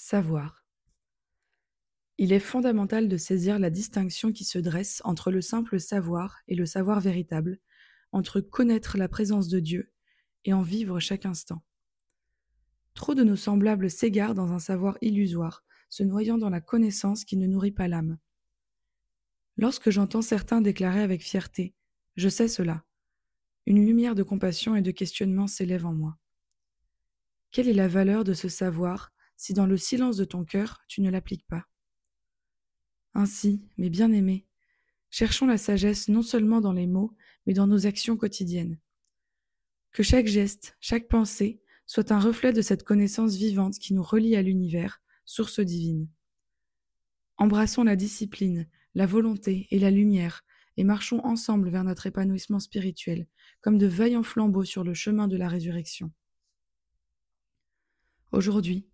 Savoir. Il est fondamental de saisir la distinction qui se dresse entre le simple savoir et le savoir véritable, entre connaître la présence de Dieu et en vivre chaque instant. Trop de nos semblables s'égarent dans un savoir illusoire, se noyant dans la connaissance qui ne nourrit pas l'âme. Lorsque j'entends certains déclarer avec fierté « Je sais cela », une lumière de compassion et de questionnement s'élève en moi. Quelle est la valeur de ce savoir si dans le silence de ton cœur tu ne l'appliques pas ? Ainsi, mes bien-aimés, cherchons la sagesse non seulement dans les mots, mais dans nos actions quotidiennes. Que chaque geste, chaque pensée soit un reflet de cette connaissance vivante qui nous relie à l'univers, source divine. Embrassons la discipline, la volonté et la lumière, et marchons ensemble vers notre épanouissement spirituel, comme de vaillants flambeaux sur le chemin de la résurrection. Aujourd'hui,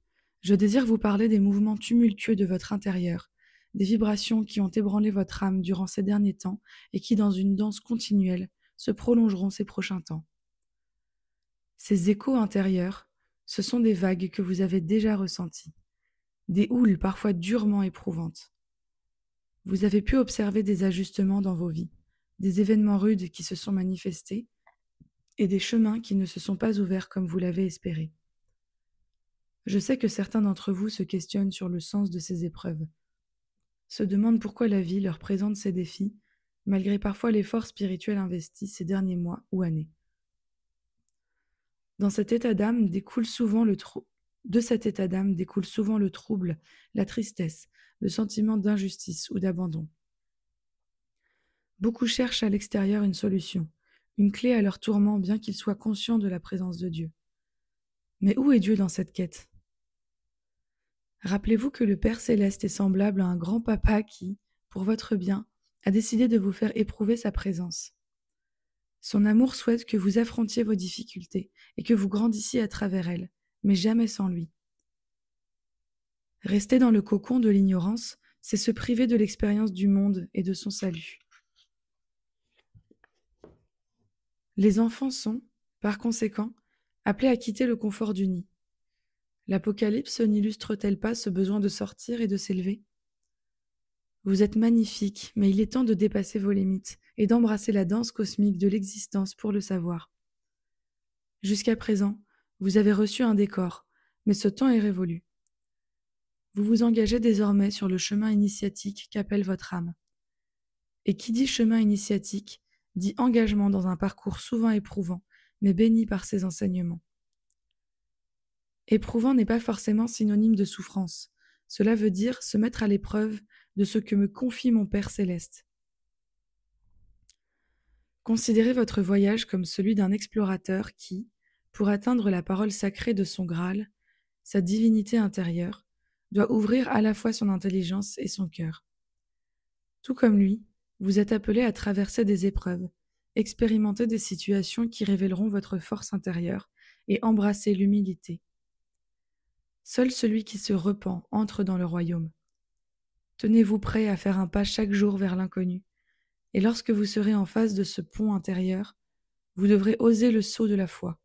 je désire vous parler des mouvements tumultueux de votre intérieur, des vibrations qui ont ébranlé votre âme durant ces derniers temps et qui, dans une danse continuelle, se prolongeront ces prochains temps. Ces échos intérieurs, ce sont des vagues que vous avez déjà ressenties, des houles parfois durement éprouvantes. Vous avez pu observer des ajustements dans vos vies, des événements rudes qui se sont manifestés et des chemins qui ne se sont pas ouverts comme vous l'avez espéré. Je sais que certains d'entre vous se questionnent sur le sens de ces épreuves, se demandent pourquoi la vie leur présente ces défis, malgré parfois l'effort spirituel investi ces derniers mois ou années. De cet état d'âme découle souvent le trouble, la tristesse, le sentiment d'injustice ou d'abandon. Beaucoup cherchent à l'extérieur une solution, une clé à leur tourment bien qu'ils soient conscients de la présence de Dieu. Mais où est Dieu dans cette quête ? Rappelez-vous que le Père Céleste est semblable à un grand papa qui, pour votre bien, a décidé de vous faire éprouver sa présence. Son amour souhaite que vous affrontiez vos difficultés et que vous grandissiez à travers elles, mais jamais sans lui. Rester dans le cocon de l'ignorance, c'est se priver de l'expérience du monde et de son salut. Les enfants sont, par conséquent, appelés à quitter le confort du nid. L'Apocalypse n'illustre-t-elle pas ce besoin de sortir et de s'élever ? Vous êtes magnifiques, mais il est temps de dépasser vos limites et d'embrasser la danse cosmique de l'existence pour le savoir. Jusqu'à présent, vous avez reçu un décor, mais ce temps est révolu. Vous vous engagez désormais sur le chemin initiatique qu'appelle votre âme. Et qui dit chemin initiatique, dit engagement dans un parcours souvent éprouvant, mais béni par ses enseignements. Éprouvant n'est pas forcément synonyme de souffrance. Cela veut dire se mettre à l'épreuve de ce que me confie mon Père Céleste. Considérez votre voyage comme celui d'un explorateur qui, pour atteindre la parole sacrée de son Graal, sa divinité intérieure, doit ouvrir à la fois son intelligence et son cœur. Tout comme lui, vous êtes appelé à traverser des épreuves, expérimenter des situations qui révéleront votre force intérieure et embrasser l'humilité. Seul celui qui se repent entre dans le royaume. Tenez-vous prêt à faire un pas chaque jour vers l'inconnu, et lorsque vous serez en face de ce pont intérieur, vous devrez oser le saut de la foi,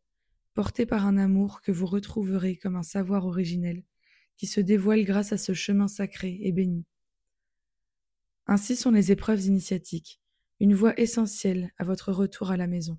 porté par un amour que vous retrouverez comme un savoir originel, qui se dévoile grâce à ce chemin sacré et béni. Ainsi sont les épreuves initiatiques, une voie essentielle à votre retour à la maison.